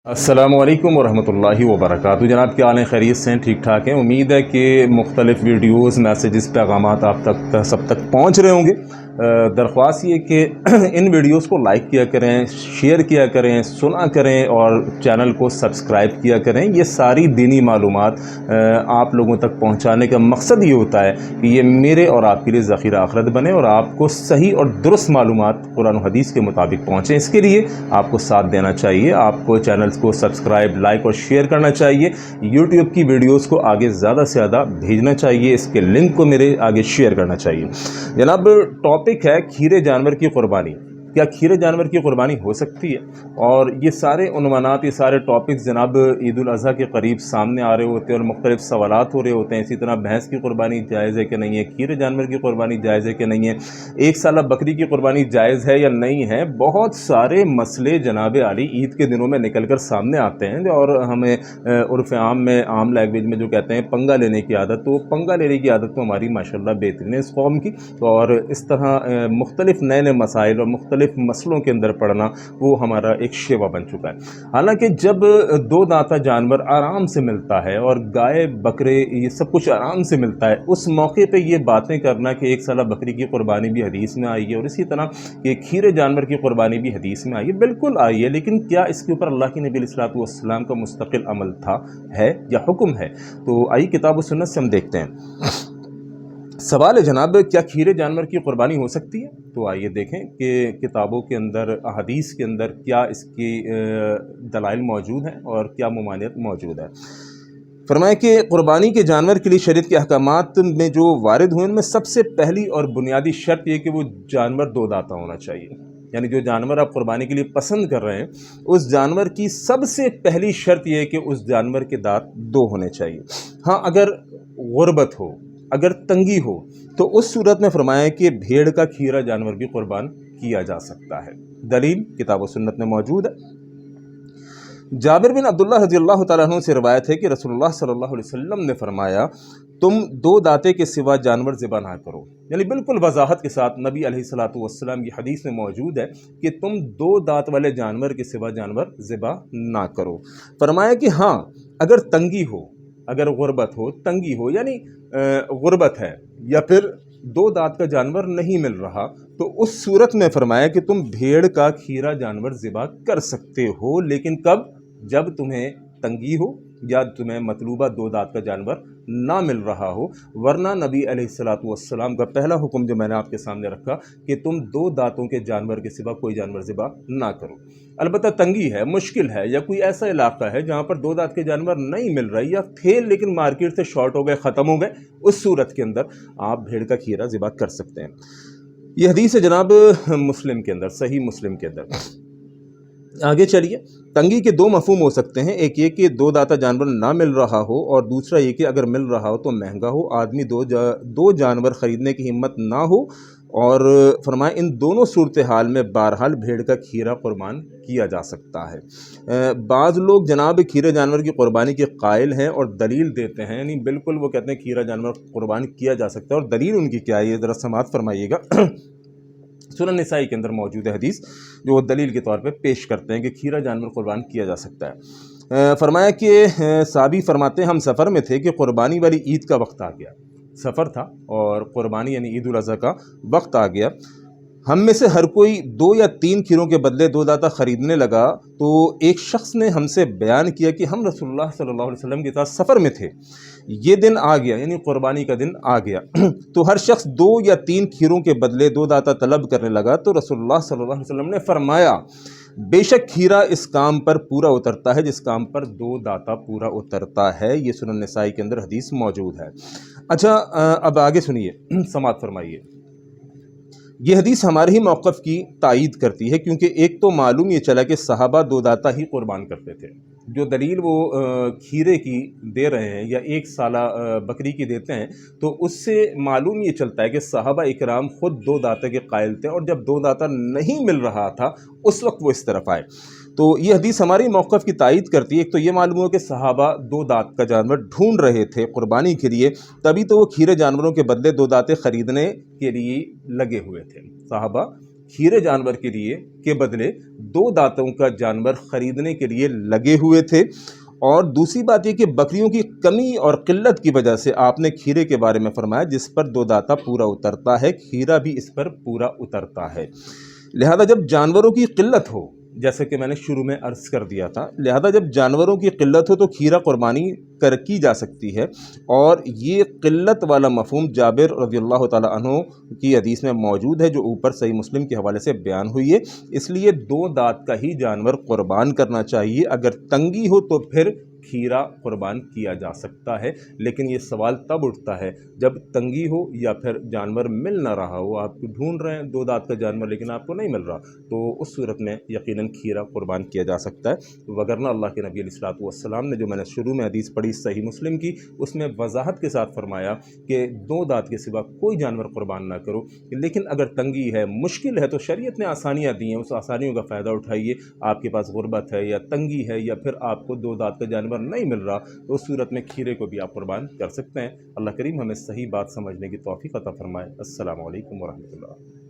अस्सलामुअलैकुम वरहमतुल्लाहि वबरकातुहू। जनाब क्या हाल है? खैरियत से हैं? ठीक ठाक हैं? उम्मीद है कि मुख्तलिफ़ वीडियोज़, मैसेजेस, पैगामात आप तक सब तक पहुँच रहे होंगे। दरख्वास्त ये कि इन वीडियोज़ को लाइक किया करें, शेयर किया करें, सुना करें और चैनल को सब्सक्राइब किया करें। ये सारी दीनी मालूमात आप लोगों तक पहुँचाने का मकसद ये होता है कि ये मेरे और आपके लिए ज़ख़ीरा आखिरत बने और आपको सही और दुरुस्त मालूमात कुरान और हदीस के मुताबिक पहुँचें। इसके लिए आपको साथ देना चाहिए, आपको चैनल को सब्सक्राइब, लाइक और शेयर करना चाहिए। यूट्यूब की वीडियोस को आगे ज़्यादा से ज़्यादा भेजना चाहिए, इसके लिंक को मेरे आगे शेयर करना चाहिए। जनाब टॉपिक है खीरे जानवर की कुर्बानी। क्या खीरे जानवर की कुर्बानी हो सकती है? और ये सारे उन्वानात, ये सारे टॉपिक्स जनाब ईद उल अज़हा के करीब सामने आ रहे होते हैं और मुख्तलिफ सवालात हो रहे होते हैं। इसी तरह भैंस की कुर्बानी जायज़ है कि नहीं है, खीरे जानवर की कुर्बानी जायज़ है कि नहीं है, एक साला बकरी की कुर्बानी जायज़ है या नहीं है। बहुत सारे मसले जनाब आली ईद के दिनों में निकल कर सामने आते हैं और हमें उर्फ़ आम में, आम लैंग्वेज में जो कहते हैं पंगा लेने की आदत, तो पंगा लेने की आदत तो हमारी माशाल्लाह बेहतरीन है इस कौम की। और इस तरह मुख्तलिफ़ नए नए मसाइल और मुख्तलिफ़ मसलों के अंदर पड़ना वो हमारा एक शेवा बन चुका है। हालांकि जब दो दांता जानवर आराम से मिलता है और गाय बकरे ये सब कुछ आराम से मिलता है, उस मौके पे ये बातें करना कि एक साला बकरी की कुर्बानी भी हदीस में आई है और इसी तरह कि खीरे जानवर की कुर्बानी भी हदीस में आई है, बिल्कुल आई है। लेकिन क्या इसके ऊपर अल्लाह के नबी अलैहिस्सलातु वस्सलाम का मुस्तकिल अमल था, है या हुक्म है? तो आइए किताब व सुन्नत से हम देखते हैं। सवाल है जनाब, क्या खीरे जानवर की कुर्बानी हो सकती है? तो आइए देखें कि किताबों के अंदर, अहादीस के अंदर क्या इसकी दलाइल मौजूद हैं और क्या मुमानियत मौजूद है। फरमाया कि कुर्बानी के जानवर के लिए शरीयत के अहकामात में जो वारिद हुए उनमें सबसे पहली और बुनियादी शर्त ये कि वो जानवर दो दाता होना चाहिए। यानी जो जानवर आप कुर्बानी के लिए पसंद कर रहे हैं, उस जानवर की सबसे पहली शर्त यह है कि उस जानवर के दांत दो होने चाहिए। हाँ, अगर गुर्बत हो, अगर तंगी हो, तो उस सूरत में फरमाया कि भेड़ का खीरा जानवर भी कुर्बान किया जा सकता है। दलील किताब व सुन्नत में मौजूद है। जाबिर बिन अब्दुल्ला रज़ियल्लाहु तआला अन्हु से रिवायत है कि रसूलुल्लाह सल्लल्लाहु अलैहि वसल्लम ने फरमाया, तुम दो दाते के सिवा जानवर ज़िबा ना करो। यानी बिल्कुल वजाहत के साथ नबी अलैहिस्सलातु वस्सलाम की हदीस में मौजूद है कि तुम दो दांत वाले जानवर के सिवा जानवर ज़िबा ना करो। फरमाया कि हाँ, अगर तंगी हो, अगर गुर्बत हो, तंगी हो, यानी गुर्बत है या फिर दो दांत का जानवर नहीं मिल रहा, तो उस सूरत में फरमाया कि तुम भेड़ का खीरा जानवर ज़िबा कर सकते हो। लेकिन कब? जब तुम्हें तंगी हो या तुम्हें मतलूबा दो दांत का जानवर ना मिल रहा हो। वरना नबी अलैहिस्सलातु वस्सलाम का पहला हुक्म जो मैंने आपके सामने रखा कि तुम दो दांतों के जानवर के सिवा कोई जानवर ज़िबा ना करो। अलबत्ता तंगी है, मुश्किल है, या कोई ऐसा इलाका है जहाँ पर दो दांत के जानवर नहीं मिल रहे या थे लेकिन मार्केट से शॉर्ट हो गए, ख़त्म हो गए, उस सूरत के अंदर आप भेड़ का खीरा ज़िबा कर सकते हैं। ये हदीस है जनाब मुस्लिम के अंदर, सही मुस्लिम के अंदर। आगे चलिए, तंगी के दो मफहूम हो सकते हैं। एक ये कि दो दाता जानवर ना मिल रहा हो और दूसरा ये कि अगर मिल रहा हो तो महंगा हो, आदमी दो जानवर ख़रीदने की हिम्मत ना हो। और फरमाए इन दोनों सूरत हाल में बहरहाल भेड़ का खीरा कुर्बान किया जा सकता है। बाज़ लोग जनाब खीरे जानवर की कुर्बानी के कायल हैं और दलील देते हैं, यानी बिल्कुल वो कहते हैं खीरा जानवर कुर्बान किया जा सकता है। और दलील उनकी क्या है, ये ज़रा समाअत फरमाइएगा। सुनन निसाई के अंदर मौजूद है हदीस, जो वो दलील के तौर पे पेश करते हैं कि खीरा जानवर कुर्बान किया जा सकता है। फरमाया कि साबी फरमाते हैं, हम सफ़र में थे कि कुर्बानी वाली ईद का वक्त आ गया। सफ़र था और कुर्बानी यानी ईद उल अज़हा का वक्त आ गया। हम में से हर कोई दो या तीन खीरों के बदले दो दाता ख़रीदने लगा। तो एक शख्स ने हमसे बयान किया कि हम रसूलुल्लाह सल्लल्लाहु अलैहि वसल्लम के साथ सफ़र में थे, ये दिन आ गया, यानी कुर्बानी का दिन आ गया। तो हर शख्स दो या तीन खीरों के बदले दो दाता तलब करने लगा। तो रसूलुल्लाह सल्लल्लाहु अलैहि वसल्लम ने फरमाया, बेशक खीरा इस काम पर पूरा उतरता है जिस काम पर दो दाता पूरा उतरता है। ये सुनन निसाई के अंदर हदीस मौजूद है। अच्छा, अब आगे सुनिए, समाअत फरमाइए। ये हदीस हमारे ही मौक़िफ़ की तायीद करती है, क्योंकि एक तो मालूम ये चला कि सहाबा दो दाता ही कुर्बान करते थे। जो दलील वो खीरे की दे रहे हैं या एक साला बकरी की देते हैं, तो उससे मालूम ये चलता है कि सहाबा इकराम ख़ुद दो दाते के कायल थे और जब दो दाता नहीं मिल रहा था उस वक्त वो इस तरफ आए। तो ये हदीस हमारी मौक़िफ़ की तायीद करती है। एक तो ये मालूम हुआ कि सहाबा दो दांत का जानवर ढूंढ रहे थे कुर्बानी के लिए, तभी तो वो खीरे जानवरों के बदले दो दाते ख़रीदने के लिए लगे हुए थे। सहाबा کھیرے جانور کے لیے کے بدلے 2 دانتوں کا جانور خریدنے کے لیے لگے ہوئے تھے۔ اور دوسری بات یہ کہ بکریوں کی کمی اور قلت کی وجہ سے آپ نے کھیرے کے بارے میں فرمایا جس پر 2 دانتا پورا اترتا ہے، کھیرا بھی اس پر پورا اترتا ہے۔ لہذا جب جانوروں کی قلت ہو، جیسے کہ میں نے شروع میں عرض کر دیا تھا، لہذا جب جانوروں کی قلت ہو تو کھیرا قربانی کی جا سکتی ہے، اور یہ قلت والا مفہوم جابر رضی اللہ تعالیٰ عنہ کی حدیث میں موجود ہے جو اوپر صحیح مسلم کے حوالے سے بیان ہوئی ہے۔ اس لیے 2 دانت کا ہی جانور قربان کرنا چاہیے۔ اگر تنگی ہو تو پھر کھیرا قربان کیا جا سکتا ہے، لیکن یہ سوال تب اٹھتا ہے جب تنگی ہو یا پھر جانور مل نہ رہا ہو، آپ ڈھونڈ رہے ہیں 2 دانت کا جانور لیکن آپ کو نہیں مل رہا، تو اس صورت میں یقیناً کھیرا قربان کیا جا سکتا ہے۔ وگرنہ اللہ کے نبی علیہ الصلوۃ والسلام نے جو میں نے شروع میں حدیث پڑھی صحیح مسلم کی، اس میں وضاحت کے ساتھ فرمایا کہ 2 دانت کے سوا کوئی جانور قربان نہ کرو، لیکن اگر تنگی ہے، مشکل ہے، تو شریعت نے آسانیاں دی ہیں، اس آسانیوں کا فائدہ اٹھائیے۔ آپ کے پاس غربت ہے یا تنگی ہے یا پھر آپ کو 2 دانت کا جانور نہیں مل رہا، تو اس صورت میں کھیرے کو بھی آپ قربان کر سکتے ہیں۔ اللہ کریم ہمیں صحیح بات سمجھنے کی توفیق عطا فرمائے۔ السلام علیکم ورحمۃ اللہ۔